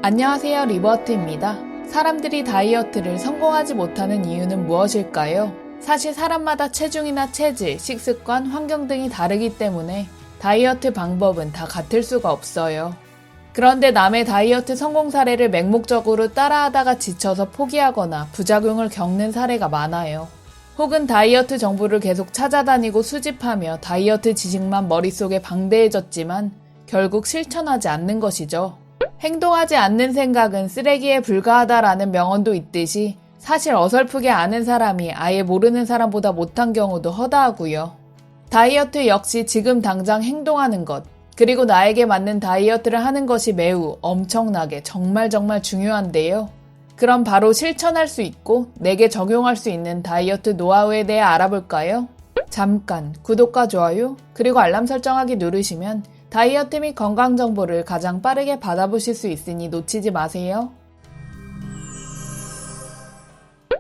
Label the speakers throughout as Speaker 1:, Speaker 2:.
Speaker 1: 안녕하세요, 리버트입니다. 사람들이 다이어트를 성공하지 못하는 이유는 무엇일까요? 사실 사람마다 체중이나 체질, 식습관, 환경 등이 다르기 때문에 다이어트 방법은 다 같을 수가 없어요. 그런데 남의 다이어트 성공 사례를 맹목적으로 따라하다가 지쳐서 포기하거나 부작용을 겪는 사례가 많아요. 혹은 다이어트 정보를 계속 찾아다니고 수집하며 다이어트 지식만 머릿속에 방대해졌지만 결국 실천하지 않는 것이죠. 행동하지 않는 생각은 쓰레기에 불과하다라는 명언도 있듯이 사실 어설프게 아는 사람이 아예 모르는 사람보다 못한 경우도 허다하고요. 다이어트 역시 지금 당장 행동하는 것, 그리고 나에게 맞는 다이어트를 하는 것이 매우 엄청나게 정말 중요한데요. 그럼 바로 실천할 수 있고 내게 적용할 수 있는 다이어트 노하우에 대해 알아볼까요? 잠깐 구독과 좋아요 그리고 알람 설정하기 누르시면 다이어트 및 건강 정보를 가장 빠르게 받아보실 수 있으니 놓치지 마세요.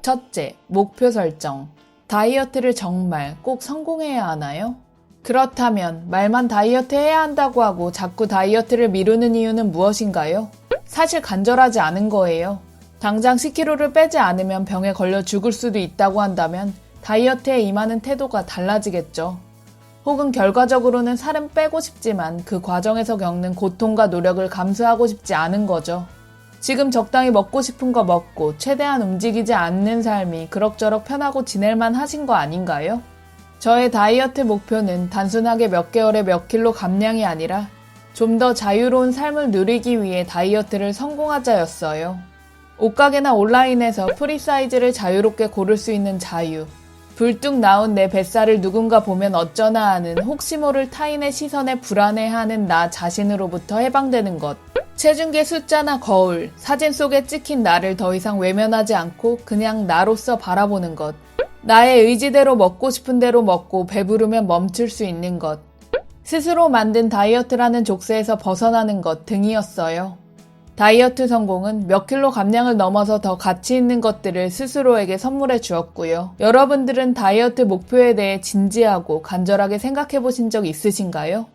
Speaker 1: 첫째, 목표 설정. 다이어트를 정말 꼭 성공해야 하나요? 그렇다면 말만 다이어트 해야 한다고 하고 자꾸 다이어트를 미루는 이유는 무엇인가요? 사실 간절하지 않은 거예요. 당장 10kg를 빼지 않으면 병에 걸려 죽을 수도 있다고 한다면 다이어트에 임하는 태도가 달라지겠죠. 혹은 결과적으로는 살은 빼고 싶지만 그 과정에서 겪는 고통과 노력을 감수하고 싶지 않은 거죠. 지금 적당히 먹고 싶은 거 먹고 최대한 움직이지 않는 삶이 그럭저럭 편하고 지낼만 하신 거 아닌가요? 저의 다이어트 목표는 단순하게 몇 개월에 몇 킬로 감량이 아니라 좀 더 자유로운 삶을 누리기 위해 다이어트를 성공하자였어요. 옷가게나 온라인에서 프리 사이즈를 자유롭게 고를 수 있는 자유, 불뚝 나온 내 뱃살을 누군가 보면 어쩌나 하는 혹시 모를 타인의 시선에 불안해하는 나 자신으로부터 해방되는 것, 체중계 숫자나 거울, 사진 속에 찍힌 나를 더 이상 외면하지 않고 그냥 나로서 바라보는 것, 나의 의지대로 먹고 싶은 대로 먹고 배부르면 멈출 수 있는 것, 스스로 만든 다이어트라는 족쇄에서 벗어나는 것 등이었어요. 다이어트 성공은 몇 킬로 감량을 넘어서 더 가치 있는 것들을 스스로에게 선물해 주었고요. 여러분들은 다이어트 목표에 대해 진지하고 간절하게 생각해 보신 적 있으신가요?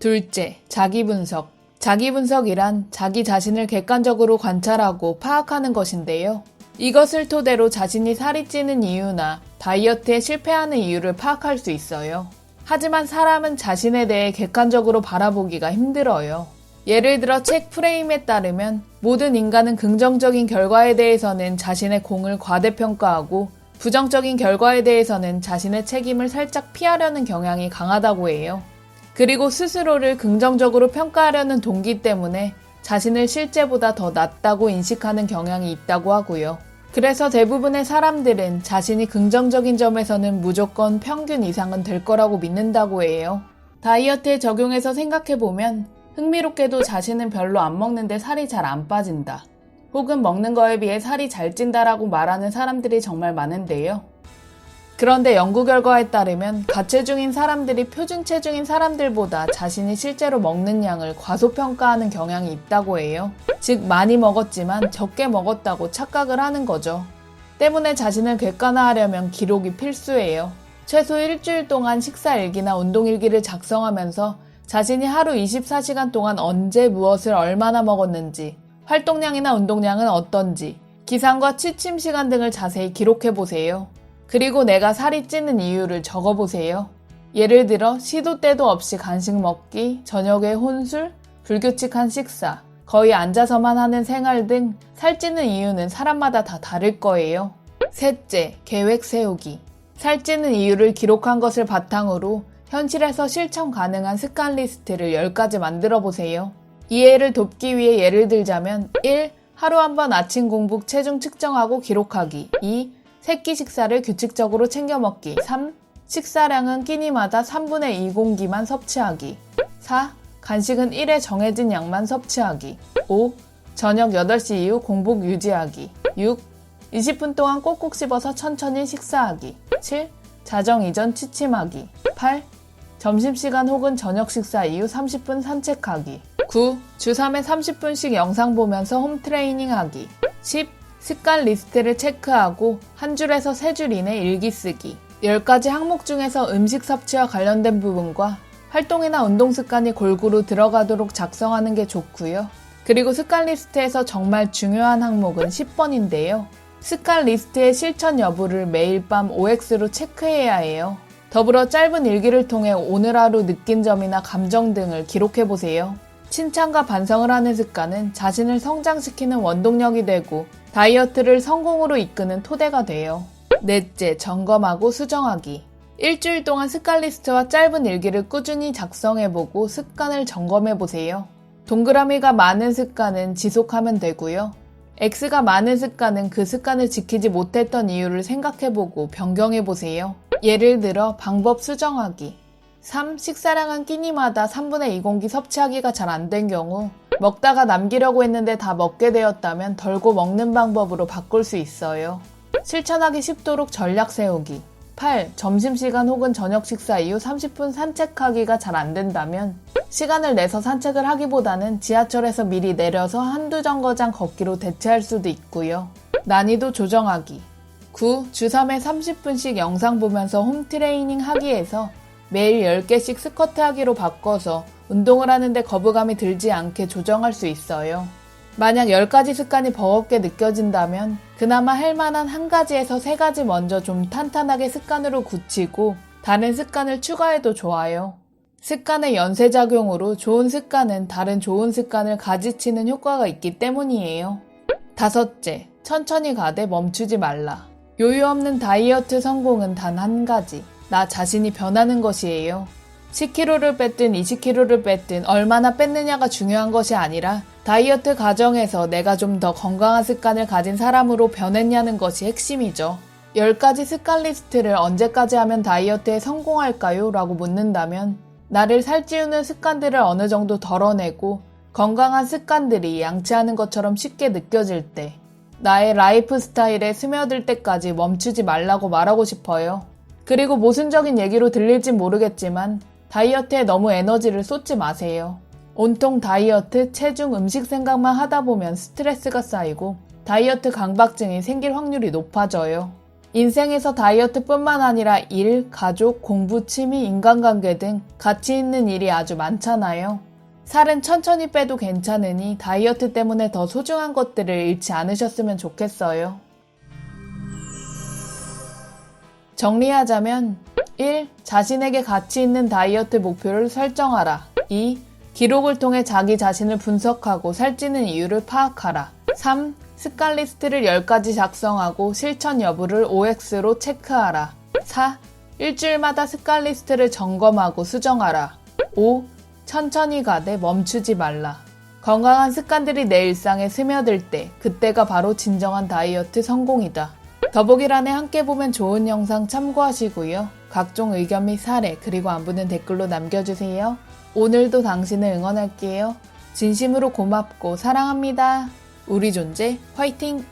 Speaker 1: 둘째, 자기 분석. 자기 분석이란 자기 자신을 객관적으로 관찰하고 파악하는 것인데요. 이것을 토대로 자신이 살이 찌는 이유나 다이어트에 실패하는 이유를 파악할 수 있어요. 하지만 사람은 자신에 대해 객관적으로 바라보기가 힘들어요. 예를 들어 책 프레임에 따르면 모든 인간은 긍정적인 결과에 대해서는 자신의 공을 과대평가하고 부정적인 결과에 대해서는 자신의 책임을 살짝 피하려는 경향이 강하다고 해요. 그리고 스스로를 긍정적으로 평가하려는 동기 때문에 자신을 실제보다 더 낫다고 인식하는 경향이 있다고 하고요. 그래서 대부분의 사람들은 자신이 긍정적인 점에서는 무조건 평균 이상은 될 거라고 믿는다고 해요. 다이어트에 적용해서 생각해보면 흥미롭게도 자신은 별로 안 먹는데 살이 잘 안 빠진다. 혹은 먹는 거에 비해 살이 잘 찐다라고 말하는 사람들이 정말 많은데요. 그런데 연구 결과에 따르면 가체중인 사람들이 표준 체중인 사람들보다 자신이 실제로 먹는 양을 과소평가하는 경향이 있다고 해요. 즉 많이 먹었지만 적게 먹었다고 착각을 하는 거죠. 때문에 자신을 객관화하려면 기록이 필수예요. 최소 일주일 동안 식사일기나 운동일기를 작성하면서 자신이 하루 24시간 동안 언제 무엇을 얼마나 먹었는지, 활동량이나 운동량은 어떤지, 기상과 취침 시간 등을 자세히 기록해보세요. 그리고 내가 살이 찌는 이유를 적어보세요. 예를 들어 시도 때도 없이 간식 먹기, 저녁에 혼술, 불규칙한 식사, 거의 앉아서만 하는 생활 등 살찌는 이유는 사람마다 다 다를 거예요. 셋째, 계획 세우기. 살찌는 이유를 기록한 것을 바탕으로 현실에서 실천 가능한 습관 리스트를 10가지 만들어 보세요. 이해를 돕기 위해 예를 들자면 1. 하루 한 번 아침 공복 체중 측정하고 기록하기. 2. 새끼 식사를 규칙적으로 챙겨 먹기. 3. 식사량은 끼니마다 3분의 2 공기만 섭취하기. 4. 간식은 1회 정해진 양만 섭취하기. 5. 저녁 8시 이후 공복 유지하기. 6. 20분 동안 꼭꼭 씹어서 천천히 식사하기. 7. 자정 이전 취침하기. 8. 점심시간 혹은 저녁 식사 이후 30분 산책하기. 9. 주 3회 30분씩 영상 보면서 홈트레이닝 하기. 10. 습관 리스트를 체크하고 한 줄에서 3줄 이내 일기 쓰기. 10가지 항목 중에서 음식 섭취와 관련된 부분과 활동이나 운동 습관이 골고루 들어가도록 작성하는 게 좋고요. 그리고 습관 리스트에서 정말 중요한 항목은 10번인데요. 습관 리스트의 실천 여부를 매일 밤 OX로 체크해야 해요. 더불어 짧은 일기를 통해 오늘 하루 느낀 점이나 감정 등을 기록해보세요. 칭찬과 반성을 하는 습관은 자신을 성장시키는 원동력이 되고 다이어트를 성공으로 이끄는 토대가 돼요. 넷째, 점검하고 수정하기. 일주일 동안 습관 리스트와 짧은 일기를 꾸준히 작성해보고 습관을 점검해보세요. 동그라미가 많은 습관은 지속하면 되고요. X가 많은 습관은 그 습관을 지키지 못했던 이유를 생각해보고 변경해보세요. 예를 들어 방법 수정하기. 3. 식사량 한 끼니마다 3분의 2 공기 섭취하기가 잘 안 된 경우 먹다가 남기려고 했는데 다 먹게 되었다면 덜고 먹는 방법으로 바꿀 수 있어요. 실천하기 쉽도록 전략 세우기. 8. 점심시간 혹은 저녁 식사 이후 30분 산책하기가 잘 안 된다면 시간을 내서 산책을 하기보다는 지하철에서 미리 내려서 한두 정거장 걷기로 대체할 수도 있고요. 난이도 조정하기. 9. 주 3회 30분씩 영상 보면서 홈트레이닝 하기에서 매일 10개씩 스쿼트 하기로 바꿔서 운동을 하는데 거부감이 들지 않게 조정할 수 있어요. 만약 10가지 습관이 버겁게 느껴진다면 그나마 할 만한 한 가지에서 3가지 먼저 좀 탄탄하게 습관으로 굳히고 다른 습관을 추가해도 좋아요. 습관의 연쇄작용으로 좋은 습관은 다른 좋은 습관을 가지치는 효과가 있기 때문이에요. 다섯째, 천천히 가되 멈추지 말라. 요요 없는 다이어트 성공은 단 한 가지, 나 자신이 변하는 것이에요. 10kg를 뺐든 20kg를 뺐든 얼마나 뺐느냐가 중요한 것이 아니라 다이어트 과정에서 내가 좀 더 건강한 습관을 가진 사람으로 변했냐는 것이 핵심이죠. 10가지 습관 리스트를 언제까지 하면 다이어트에 성공할까요? 라고 묻는다면 나를 살찌우는 습관들을 어느 정도 덜어내고 건강한 습관들이 양치하는 것처럼 쉽게 느껴질 때, 나의 라이프 스타일에 스며들 때까지 멈추지 말라고 말하고 싶어요. 그리고 모순적인 얘기로 들릴진 모르겠지만 다이어트에 너무 에너지를 쏟지 마세요. 온통 다이어트, 체중, 음식 생각만 하다 보면 스트레스가 쌓이고 다이어트 강박증이 생길 확률이 높아져요. 인생에서 다이어트뿐만 아니라 일, 가족, 공부, 취미, 인간관계 등 가치 있는 일이 아주 많잖아요. 살은 천천히 빼도 괜찮으니 다이어트 때문에 더 소중한 것들을 잃지 않으셨으면 좋겠어요. 정리하자면 1. 자신에게 가치 있는 다이어트 목표를 설정하라. 2. 기록을 통해 자기 자신을 분석하고 살찌는 이유를 파악하라. 3. 습관 리스트를 10가지 작성하고 실천 여부를 OX로 체크하라. 4. 일주일마다 습관 리스트를 점검하고 수정하라. 5. 천천히 가되 멈추지 말라. 건강한 습관들이 내 일상에 스며들 때 그때가 바로 진정한 다이어트 성공이다. 더보기란에 함께 보면 좋은 영상 참고하시고요. 각종 의견 및 사례 그리고 안부는 댓글로 남겨주세요. 오늘도 당신을 응원할게요. 진심으로 고맙고 사랑합니다. 우리 존재 화이팅!